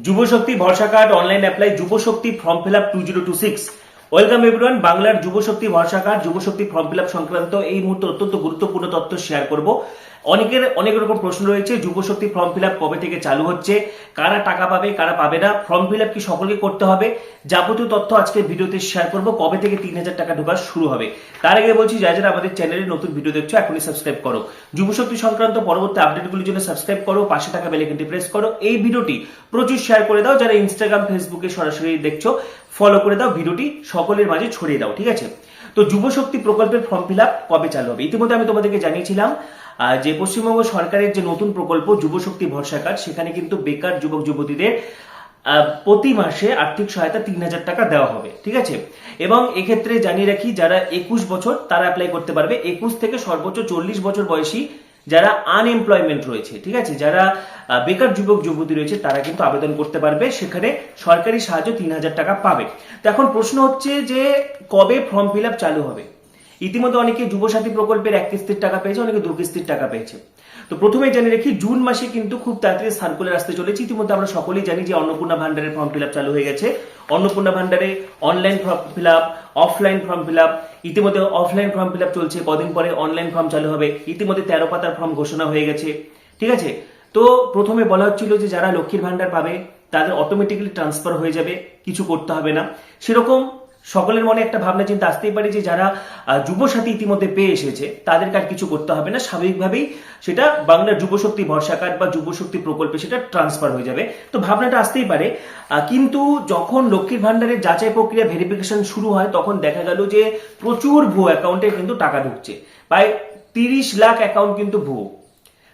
যুবশক্তি ভরসা card online apply Yuvashakti form fill up 2026। Welcome everyone. বাংলার যুবশক্তি ভরসা কার্ড যুবশক্তি ফর্ম ফিল আপ সংক্রান্ত এই মুহূর্তে অত্যন্ত গুরুত্বপূর্ণ তথ্য শেয়ার করব। অনেকের অনেক রকম প্রশ্ন রয়েছে। যুবশক্তি ফর্ম ফিল আপ কবে থেকে চালু হচ্ছে, কারা টাকা পাবে কারা পাবে না, ফর্ম ফিল আপ কি সকলকে করতে হবে, যাবতীয় তথ্য আজকে ভিডিওতে শেয়ার করব। কবে থেকে 3000 টাকা ঢোকা শুরু হবে। তার আগে বলছি, যারা যারা আমাদের চ্যানেলে নতুন ভিডিও দেখছো এখনই সাবস্ক্রাইব করো। যুবশক্তি সংক্রান্ত পরবর্তী আপডেটগুলির জন্য সাবস্ক্রাইব করো, পাশে থাকা বেল আইকনটি প্রেস করো। এই ভিডিওটি প্রচুর শেয়ার করে দাও। যারা ইনস্টাগ্রাম ফেসবুকে সরাসরি দেখছো ফলো করে দাও, ভিডিওটি সকলের মাঝে ছড়িয়ে দাও, ঠিক আছে? তো যুবশক্তি প্রকল্পের ফর্ম ফিল আপ কবে চালু হবে? ইতিমধ্যে আমি তোমাদেরকে জানিয়েছিলাম যে পশ্চিমবঙ্গ সরকারের যে নতুন প্রকল্প যুবশক্তি ভরসা কার্ড, সেখানে কিন্তু বেকার যুবক যুবতীদের প্রতি মাসে আর্থিক সহায়তা 3000 টাকা দেওয়া হবে, ঠিক আছে? এবং এক্ষেত্রে জানিয়ে রাখি, যারা 21 বছর তারা অ্যাপ্লাই করতে পারবে। 21 থেকে সর্বোচ্চ 40 বছর বয়সী যারা আনএমপ্লয়মেন্ট রয়েছে, ঠিক আছে, যারা বেকার যুবক যুবতী রয়েছে তারা কিন্তু আবেদন করতে পারবে। সেখানে সরকারি সাহায্য 3000 টাকা পাবে। তো এখন প্রশ্ন হচ্ছে যে কবে ফর্ম ফিল আপ চালু হবে? ইতিমধ্যে অনেকে যুবসাথী প্রকল্পের 1 কিস্তির টাকা পেয়েছে, অনেকে 2 কিস্তির টাকা পেয়েছে। তো প্রথমে জানিয়ে রাখি, জুন মাসে কিন্তু খুব তাড়াতাড়ি সার্কুলার আসতে চলেছে। ইতিমধ্যে আমরা সকলেই জানি যে অন্নপূর্ণা ভান্ডারের ফর্ম ফিল আপ চালু হয়ে গেছে। অন্নপূর্ণা ভান্ডারে online form fill up, offline form fill up, ইতিমধ্যে অফলাইন ফর্ম ফিল আপ চলছে, কদিন পরে অনলাইন ফর্ম চালু হবে। ইতিমধ্যে 13 পাতার ফর্ম ঘোষণা হয়ে গেছে, ঠিক আছে? তো প্রথমে বলা হচ্ছিল যে যারা লক্ষ্মীর ভান্ডার পাবে তাদের অটোমেটিক্যালি ট্রান্সফার হয়ে যাবে, কিছু করতে হবে না। সেরকম সকলের মনে একটা ভাবনা চিন্তা আসতেই পারে যে যারা যুবসাথী ইতিমধ্যে পেয়ে এসেছে তাদেরকে আর কিছু করতে হবে না, স্বাভাবিকভাবেই সেটা বাংলার যুবশক্তি ভরসা কার্ড বা যুবশক্তি প্রকল্পে সেটা ট্রান্সফার হয়ে যাবে। তো ভাবনাটা আসতেই পারে। কিন্তু যখন লক্ষ্মীর ভান্ডারের যাচাই প্রক্রিয়া ভেরিফিকেশন শুরু হয়, তখন দেখা গেল যে প্রচুর ভুয়ো অ্যাকাউন্টে কিন্তু টাকা ঢুকছে। প্রায় 30 লাখ অ্যাকাউন্ট কিন্তু ভুয়ো।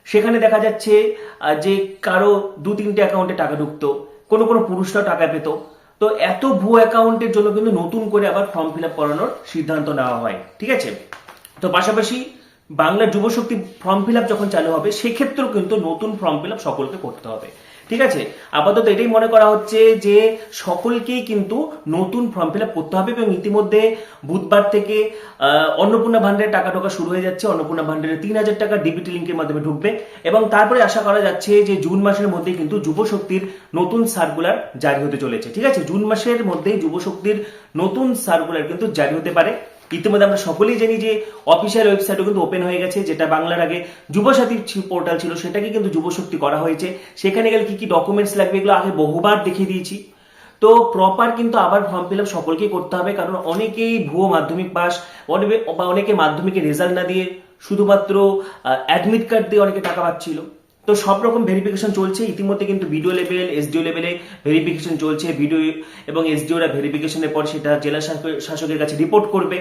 সেখানে দেখা যাচ্ছে যে কারো 2-3টে অ্যাকাউন্টে টাকা ঢুকতো, কোনো কোনো পুরুষরাও টাকা পেত। তো এত ভুয়ো অ্যাকাউন্টের জন্য কিন্তু নতুন করে আবার ফর্ম ফিল আপ করানোর সিদ্ধান্ত নেওয়া হয়, ঠিক আছে? তো পাশাপাশি বাংলার যুবশক্তি ফর্ম ফিল আপ যখন চালু হবে, সেক্ষেত্রেও কিন্তু নতুন ফর্ম ফিল আপ সকলকে করতে হবে, ঠিক আছে? আপাতত এটাই মনে করা হচ্ছে যে সকলকেই কিন্তু নতুন ফর্ম ফিল আপ করতে হবে। এবং ইতিমধ্যে বুধবার থেকে অন্নপূর্ণা ভান্ডারের টাকা ঢোকা শুরু হয়ে যাচ্ছে। অন্নপূর্ণা ভান্ডারে 3000 টাকা ডিবিটি লিঙ্কের মাধ্যমে ঢুকবে। এবং তারপরে আশা করা যাচ্ছে যে জুন মাসের মধ্যে কিন্তু যুবশক্তির নতুন সার্কুলার জারি হতে চলেছে, ঠিক আছে? জুন মাসের মধ্যেই যুবশক্তির নতুন সার্কুলার কিন্তু জারি হতে পারে। ইতিমধ্যে আমরা সকলেই জানি যে অফিসিয়াল ওয়েবসাইটও কিন্তু ওপেন হয়ে গেছে। যেটা বাংলার আগে যুবসাথী পোর্টাল ছিল, সেটাকে কিন্তু যুবশক্তি করা হয়েছে। সেখানে গেলে কি কি ডকুমেন্টস লাগবে এগুলো আগে বহুবার দেখিয়ে দিয়েছি। তো প্রপার কিন্তু আবার ফর্ম ফিল আপ সকলকেই করতে হবে, কারণ অনেকেই ভুয়ো মাধ্যমিক পাস বা অনেকে মাধ্যমিকের রেজাল্ট না দিয়ে শুধুমাত্র অ্যাডমিট কার্ড দিয়ে অনেকে টাকা পাচ্ছিল। তো সব রকম ভেরিফিকেশন চলছে। ইতিমধ্যে কিন্তু বিডিও লেভেল, এসডিও লেভেলে ভেরিফিকেশন চলছে। বিডিও এবং এসডিওরা ভেরিফিকেশনের পর সেটা জেলা শাসকের কাছে রিপোর্ট করবে,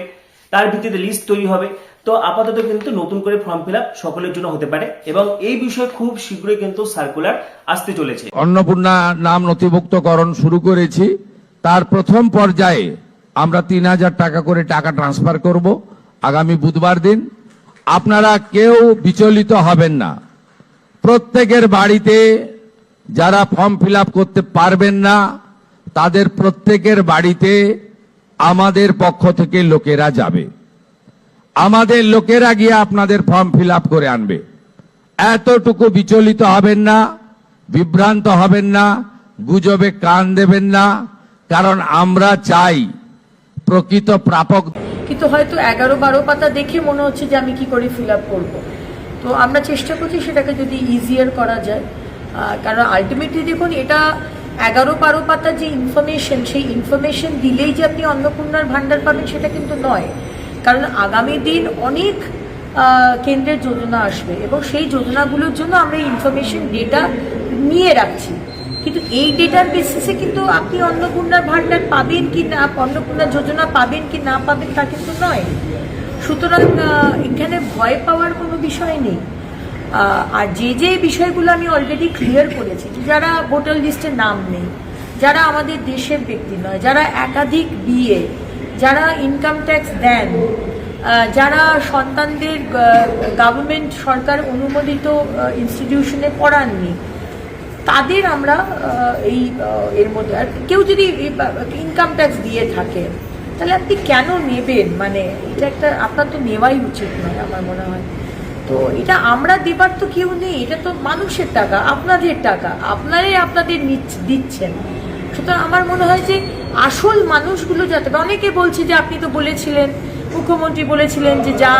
তার ভিত্তিতে লিস্ট তৈরি হবে। তো আপাতত কিন্তু নতুন করে ফর্ম ফিল আপ সকলের জন্য হতে পারে এবং এই বিষয়ে খুব শীঘ্রই কিন্তু সার্কুলার আসতে চলেছে। অন্নপূর্ণা নাম নথিভুক্তকরণ শুরু করেছি। তার প্রথম পর্যায়ে আমরা 3000 টাকা করে টাকা ট্রান্সফার করব আগামী বুধবার দিন। আপনারা কেউ বিচলিত হবেন না। প্রত্যেকের বাড়িতে যারা ফর্ম ফিল আপ করতে পারবেন না, তাদের প্রত্যেকের বাড়িতে আমাদের পক্ষ থেকে লোকেরা যাবে। আমাদের লোকেরা গিয়ে আপনাদের ফর্ম ফিল আপ করে আনবে। এতটুকু বিচলিত হবেন না, বিভ্রান্ত হবেন না, গুজবে কান দেবেন না, কারণ আমরা চাই প্রকৃত প্রাপক। কিন্তু হয়তো 11-12 পাতা দেখে মনে হচ্ছে যে আমি কি করে ফিল আপ করবো। তো আমরা চেষ্টা করছি সেটাকে যদি ইজিয়ার করা যায়, কারণ আলটিমেটলি দেখুন, এটা 11-12 পাতা যে ইনফরমেশন, সেই ইনফরমেশন দিলেই যে আপনি অন্নপূর্ণার ভান্ডার পাবেন সেটা কিন্তু নয়। কারণ আগামী দিন অনেক কেন্দ্রের যোজনা আসবে এবং সেই যোজনাগুলোর জন্য আমরা ইনফরমেশন ডেটা নিয়ে রাখছি। কিন্তু এই ডেটার বেসিসে কিন্তু আপনি অন্নপূর্ণার ভান্ডার পাবেন কি না, অন্নপূর্ণা যোজনা পাবেন কি না পাবেন তা কিন্তু নয়। সুতরাং এখানে ভয় পাওয়ার কোনো বিষয় নেই। আর যে বিষয়গুলো আমি অলরেডি ক্লিয়ার করেছি, যারা ভোটার লিস্টে নাম নেই, যারা আমাদের দেশের ব্যক্তি নয়, যারা একাধিক বিয়ে, যারা ইনকাম ট্যাক্স দেন, যারা সন্তানদের গভর্নমেন্ট সরকার অনুমোদিত ইনস্টিটিউশনে পড়াননি, তাদের আমরা এর মধ্যে, আর কেউ যদি ইনকাম ট্যাক্স দিয়ে থাকে তাহলে আপনি কেন নেবেন? মানে এটা একটা আপনার তো নেওয়াই উচিত নয় আমার মনে হয়। তো এটা আমরা দেবার তো কেউ নেই, এটা তো মানুষের টাকা, আপনাদের টাকা, আপনারাই আপনাদের দিচ্ছেন। সুতরাং আমার মনে হয় যে আসল মানুষগুলো যাতে, অনেকে বলছে যে আপনি তো বলেছিলেন, মুখ্যমন্ত্রী বলেছিলেন যে যা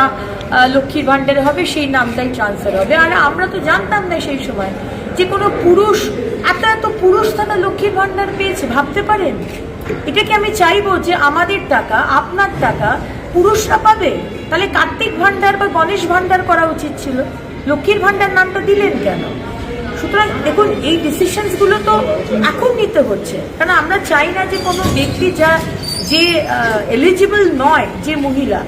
লক্ষ্মীর ভাণ্ডারে হবে সেই নামটাই ট্রান্সফার হবে। আর আমরা তো জানতাম না সেই সময় যে কোনো পুরুষ, এত পুরুষ তারা লক্ষ্মীর ভাণ্ডার পেয়েছে, ভাবতে পারেন? এটাকে আমি চাইবো যে আমাদের টাকা, আপনার টাকা পুরুষরা পাবে? তাহলে কার্তিক ভাণ্ডার বা গণেশ ভাণ্ডার করা উচিত ছিল, লক্ষ্মীর ভাণ্ডার নামটা দিলেন কেন? সুতরাং দেখুন, এই ডিসিশনসগুলো তো এখন নিতে হচ্ছে, কারণ আমরা চাই না যে কোনো ব্যক্তি যে এলিজিবল নয়, যে মহিলা,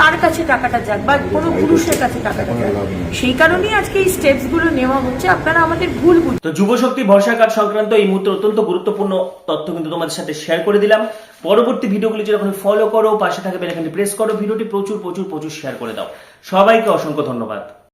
তার কাছে টাকাটা যাক বা কোনো পুরুষের কাছে টাকাটা যাক। সেই কারণেই আজকে এই স্টেপসগুলো নেওয়া হচ্ছে। আপনারা আমাদের ভুল বুঝছেন। তো যুবশক্তি ভরসা কার্ড সংক্রান্ত এই মুহূর্তে অত্যন্ত গুরুত্বপূর্ণ তথ্য কিন্তু তোমাদের সাথে শেয়ার করে দিলাম। পরবর্তী ভিডিওগুলি যখন ফলো করো, পাশে থাকবে এখানে প্রেস করো, ভিডিওটি প্রচুর শেয়ার করে দাও। সবাইকে অসংখ্য ধন্যবাদ।